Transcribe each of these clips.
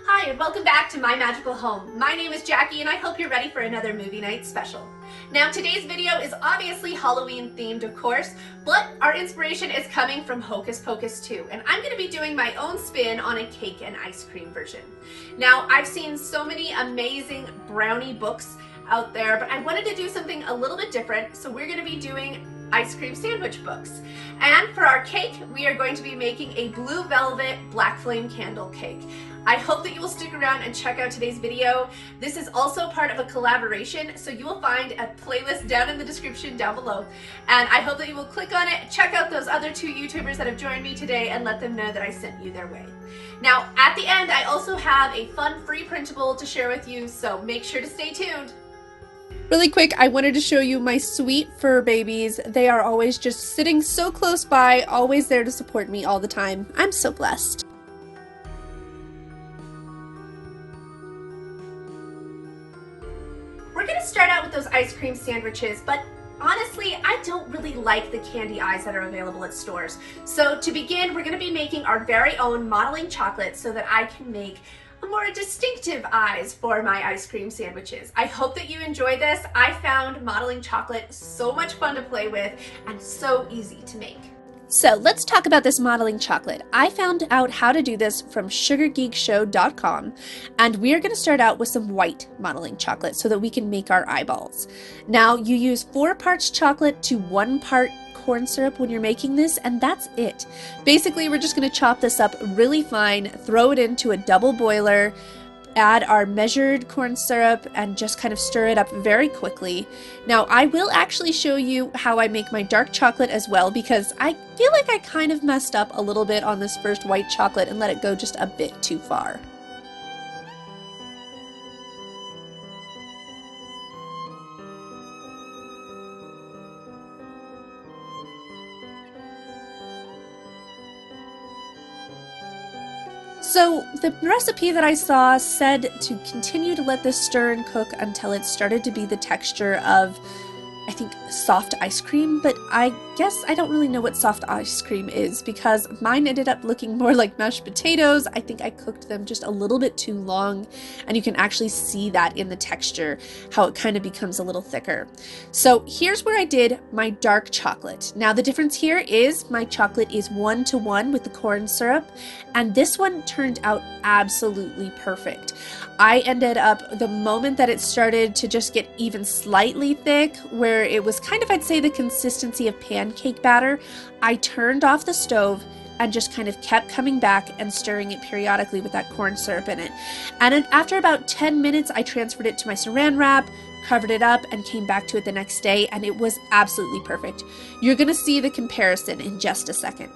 Hi, and welcome back to My Magical Home. My name is Jackie, and I hope you're ready for another movie night special. Now, today's video is obviously Halloween themed, of course, but our inspiration is coming from Hocus Pocus 2, and I'm going to be doing my own spin on a cake and ice cream version. Now, I've seen so many amazing brownie books out there, but I wanted to do something a little bit different, so we're going to be doing ice cream sandwich books. And for our cake, we are going to be making a blue velvet black flame candle cake. I hope that you will stick around and check out today's video. This is also part of a collaboration, so you will find a playlist down in the description down below. And I hope that you will click on it, check out those other two YouTubers that have joined me today, and let them know that I sent you their way. Now, at the end, I also have a fun free printable to share with you, so make sure to stay tuned. Really quick, I wanted to show you my sweet fur babies. They are always just sitting so close by, always there to support me all the time. I'm so blessed. We're gonna start out with those ice cream sandwiches, but honestly, I don't really like the candy eyes that are available at stores. So to begin, we're gonna be making our very own modeling chocolate so that I can make a more distinctive eyes for my ice cream sandwiches. I hope that you enjoy this. I found modeling chocolate so much fun to play with and so easy to make. So let's talk about this modeling chocolate. I found out how to do this from sugargeekshow.com, and we are going to start out with some white modeling chocolate so that we can make our eyeballs. Now you use 4 parts chocolate to 1 part corn syrup when you're making this, and that's it. Basically, we're just going to chop this up really fine, throw it into a double boiler, add our measured corn syrup, and just kind of stir it up very quickly. Now, I will actually show you how I make my dark chocolate as well, because I feel like I kind of messed up a little bit on this first white chocolate and let it go just a bit too far. So the recipe that I saw said to continue to let this stir and cook until it started to be the texture of, I think, soft ice cream, but I guess I don't really know what soft ice cream is because mine ended up looking more like mashed potatoes. I think I cooked them just a little bit too long, and you can actually see that in the texture, how it kind of becomes a little thicker. So here's where I did my dark chocolate. Now the difference here is my chocolate is 1-to-1 with the corn syrup, and this one turned out absolutely perfect. I ended up, the moment that it started to just get even slightly thick, where it was kind of, I'd say, the consistency of pancake batter, I turned off the stove and just kind of kept coming back and stirring it periodically with that corn syrup in it. And then after about 10 minutes, I transferred it to my saran wrap, covered it up, and came back to it the next day, and it was absolutely perfect. You're gonna see the comparison in just a second.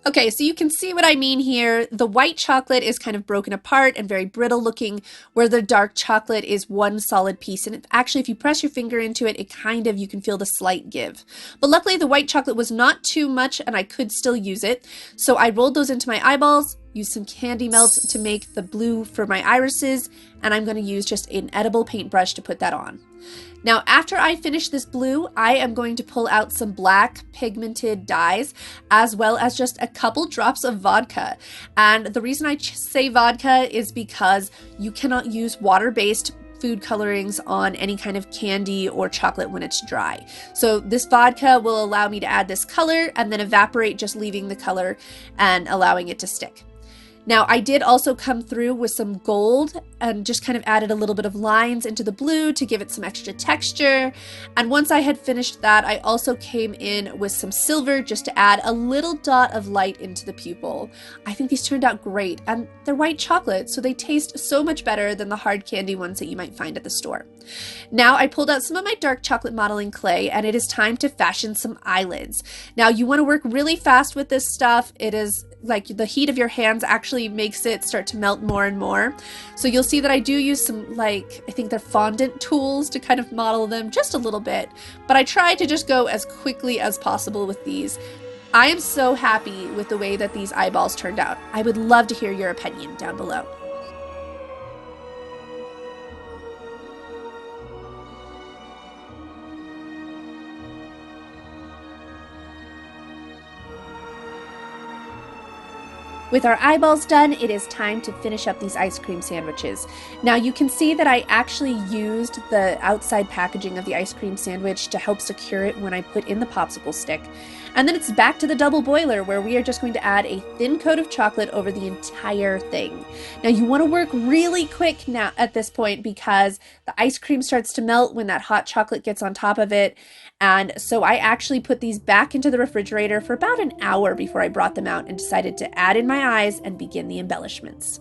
Okay, so you can see what I mean here. The white chocolate is kind of broken apart and very brittle looking, where the dark chocolate is one solid piece. And actually, if you press your finger into it, you can feel the slight give. But luckily, the white chocolate was not too much and I could still use it. So I rolled those into my eyeballs, used some candy melts to make the blue for my irises, and I'm going to use just an edible paintbrush to put that on. Now, after I finish this blue, I am going to pull out some black pigmented dyes, as well as just a couple drops of vodka. And the reason I say vodka is because you cannot use water-based food colorings on any kind of candy or chocolate when it's dry. So this vodka will allow me to add this color and then evaporate, just leaving the color and allowing it to stick. Now, I did also come through with some gold and just kind of added a little bit of lines into the blue to give it some extra texture. And once I had finished that, I also came in with some silver just to add a little dot of light into the pupil. I think these turned out great, and they're white chocolate, so they taste so much better than the hard candy ones that you might find at the store. Now, I pulled out some of my dark chocolate modeling clay, and it is time to fashion some eyelids. Now, you want to work really fast with this stuff. It is like the heat of your hands actually makes it start to melt more and more. So you'll see that I do use some, I think they're fondant tools to kind of model them just a little bit, but I try to just go as quickly as possible with these. I am so happy with the way that these eyeballs turned out. I would love to hear your opinion down below. With our eyeballs done, it is time to finish up these ice cream sandwiches. Now you can see that I actually used the outside packaging of the ice cream sandwich to help secure it when I put in the popsicle stick. And then it's back to the double boiler where we are just going to add a thin coat of chocolate over the entire thing. Now you want to work really quick now at this point because the ice cream starts to melt when that hot chocolate gets on top of it. And so I actually put these back into the refrigerator for about an hour before I brought them out and decided to add in my eyes and begin the embellishments.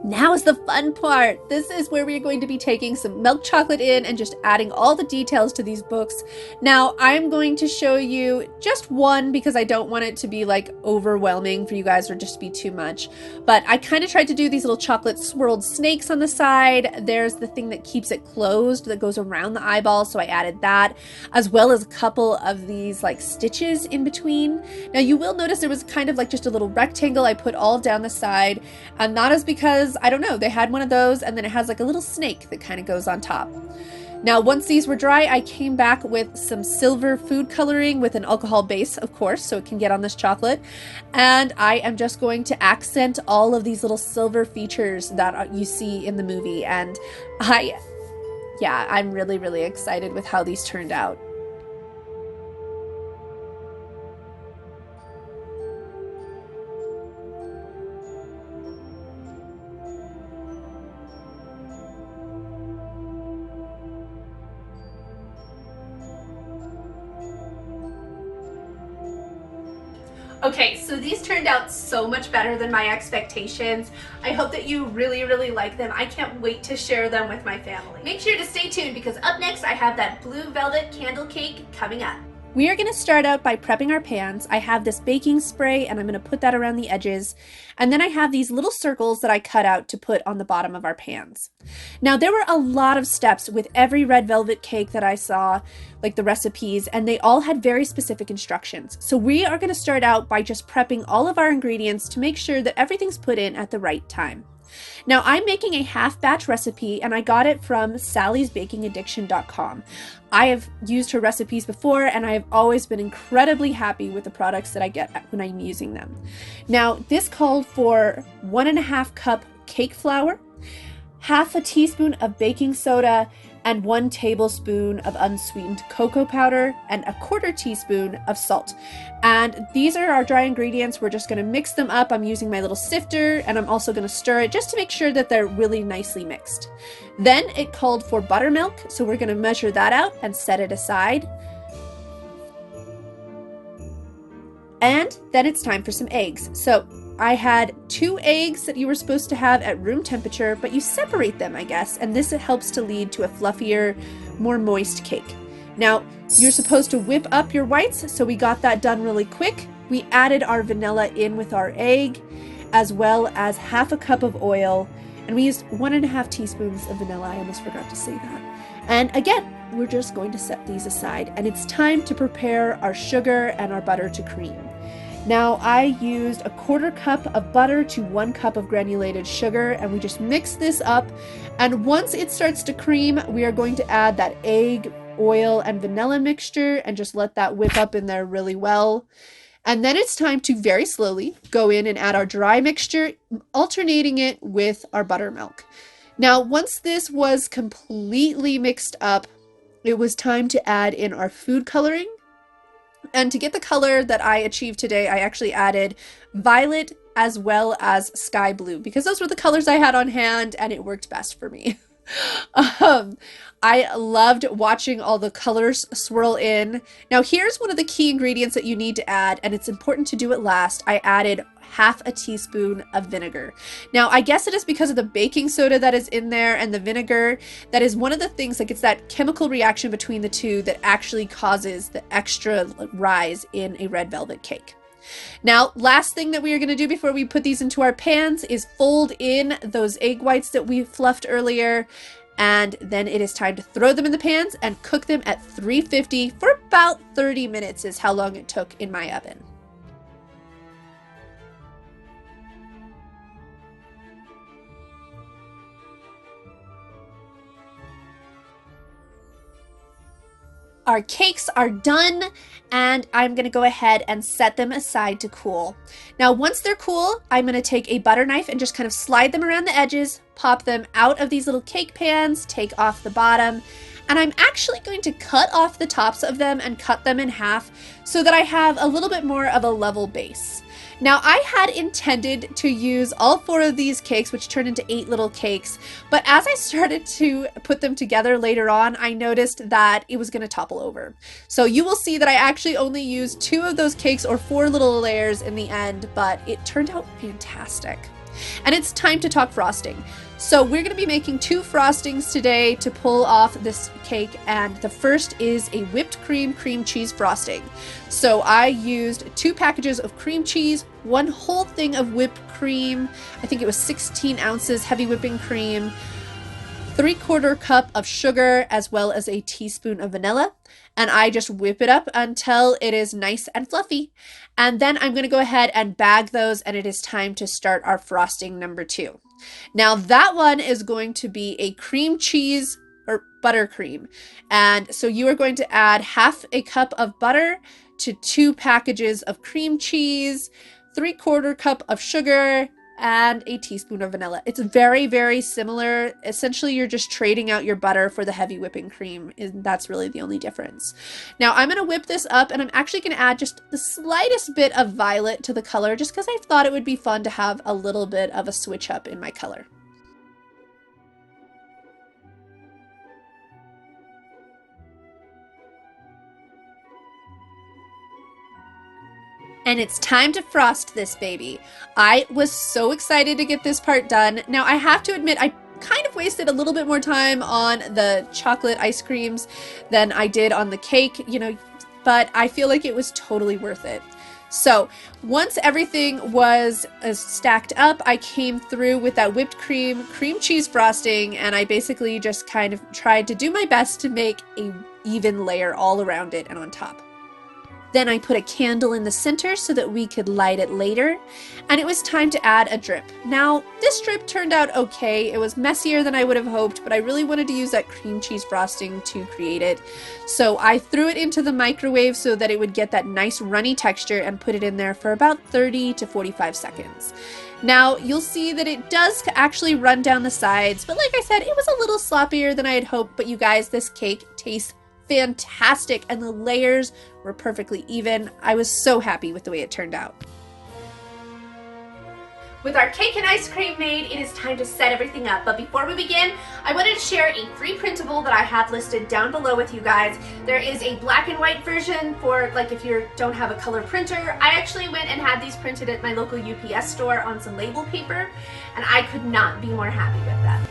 Now is the fun part. This is where we're going to be taking some milk chocolate in and just adding all the details to these books. Now, I'm going to show you just one because I don't want it to be like overwhelming for you guys or just be too much. But I kind of tried to do these little chocolate swirled snakes on the side. There's the thing that keeps it closed that goes around the eyeball, so I added that, as well as a couple of these like stitches in between. Now, you will notice there was kind of like just a little rectangle I put all down the side, and that is because I don't know, they had one of those and then it has like a little snake that kind of goes on top. Now, once these were dry, I came back with some silver food coloring with an alcohol base, of course, so it can get on this chocolate. And I am just going to accent all of these little silver features that you see in the movie. And I'm really, really excited with how these turned out. Okay, so these turned out so much better than my expectations. I hope that you really, really like them. I can't wait to share them with my family. Make sure to stay tuned because up next I have that blue velvet candle cake coming up. We are going to start out by prepping our pans. I have this baking spray and I'm going to put that around the edges. And then I have these little circles that I cut out to put on the bottom of our pans. Now there were a lot of steps with every red velvet cake that I saw, like the recipes, and they all had very specific instructions. So we are going to start out by just prepping all of our ingredients to make sure that everything's put in at the right time. Now I'm making a half batch recipe and I got it from sallysbakingaddiction.com. I have used her recipes before and I have always been incredibly happy with the products that I get when I'm using them. Now this called for 1.5 cup cake flour, half a teaspoon of baking soda, and 1 tablespoon of unsweetened cocoa powder and a 1/4 teaspoon of salt. And these are our dry ingredients. We're just going to mix them up. I'm using my little sifter and I'm also going to stir it just to make sure that they're really nicely mixed. Then it called for buttermilk, so we're going to measure that out and set it aside. And then it's time for some eggs. So I had 2 eggs that you were supposed to have at room temperature, but you separate them, I guess, and this helps to lead to a fluffier, more moist cake. Now, you're supposed to whip up your whites, so we got that done really quick. We added our vanilla in with our egg, as well as half a cup of oil, and we used 1.5 teaspoons of vanilla. I almost forgot to say that. And again, we're just going to set these aside, and it's time to prepare our sugar and our butter to cream. Now I used a 1/4 cup of butter to 1 cup of granulated sugar, and we just mix this up. And once it starts to cream, we are going to add that egg, oil, and vanilla mixture and just let that whip up in there really well. And then it's time to very slowly go in and add our dry mixture, alternating it with our buttermilk. Now, once this was completely mixed up, it was time to add in our food coloring. And to get the color that I achieved today, I actually added violet as well as sky blue because those were the colors I had on hand and it worked best for me. I loved watching all the colors swirl in. Now here's one of the key ingredients that you need to add, and it's important to do it last. I added half a teaspoon of vinegar. Now I guess it is because of the baking soda that is in there and the vinegar. That is one of the things, like it's that chemical reaction between the two that actually causes the extra rise in a red velvet cake. Now, last thing that we are going to do before we put these into our pans is fold in those egg whites that we fluffed earlier. And then it is time to throw them in the pans and cook them at 350 for about 30 minutes is how long it took in my oven. Our cakes are done, and I'm gonna go ahead and set them aside to cool. Now, once they're cool, I'm gonna take a butter knife and just kind of slide them around the edges, pop them out of these little cake pans, take off the bottom, and I'm actually going to cut off the tops of them and cut them in half so that I have a little bit more of a level base. Now, I had intended to use all 4 of these cakes, which turned into 8 little cakes, but as I started to put them together later on, I noticed that it was going to topple over. So you will see that I actually only used 2 of those cakes, or 4 little layers in the end, but it turned out fantastic. And it's time to talk frosting. So we're going to be making 2 frostings today to pull off this cake, and the first is a whipped cream cheese frosting. So I used 2 packages of cream cheese, 1 whole thing of whipped cream, I think it was 16 ounces heavy whipping cream, 3/4 cup of sugar, as well as a teaspoon of vanilla, and I just whip it up until it is nice and fluffy. And then I'm going to go ahead and bag those, and it is time to start our frosting number 2. Now that one is going to be a cream cheese or buttercream, and so you are going to add 1/2 cup of butter to 2 packages of cream cheese, 3/4 cup of sugar, and a teaspoon of vanilla. It's very, very similar. Essentially, you're just trading out your butter for the heavy whipping cream, and that's really the only difference. Now, I'm going to whip this up, and I'm actually going to add just the slightest bit of violet to the color, just because I thought it would be fun to have a little bit of a switch up in my color. And it's time to frost this baby. I was so excited to get this part done. Now, I have to admit, I kind of wasted a little bit more time on the chocolate ice creams than I did on the cake, but I feel like it was totally worth it. So once everything was stacked up, I came through with that whipped cream cheese frosting, and I basically just kind of tried to do my best to make a even layer all around it and on top. Then I put a candle in the center so that we could light it later, and it was time to add a drip. Now, this drip turned out okay. It was messier than I would have hoped, but I really wanted to use that cream cheese frosting to create it. So I threw it into the microwave so that it would get that nice runny texture, and put it in there for about 30 to 45 seconds. Now, you'll see that it does actually run down the sides, but like I said, it was a little sloppier than I had hoped, but you guys, this cake tastes fantastic, and the layers were perfectly even. I was so happy with the way it turned out. With our cake and ice cream made, it is time to set everything up. But before we begin, I wanted to share a free printable that I have listed down below with you guys. There is a black and white version for like if you don't have a color printer. I actually went and had these printed at my local UPS store on some label paper, and I could not be more happy with that.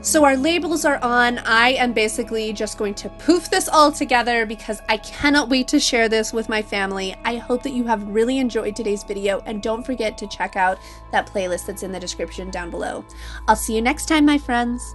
So our labels are on. I am basically just going to poof this all together because I cannot wait to share this with my family. I hope that you have really enjoyed today's video, and don't forget to check out that playlist that's in the description down below. I'll see you next time, my friends.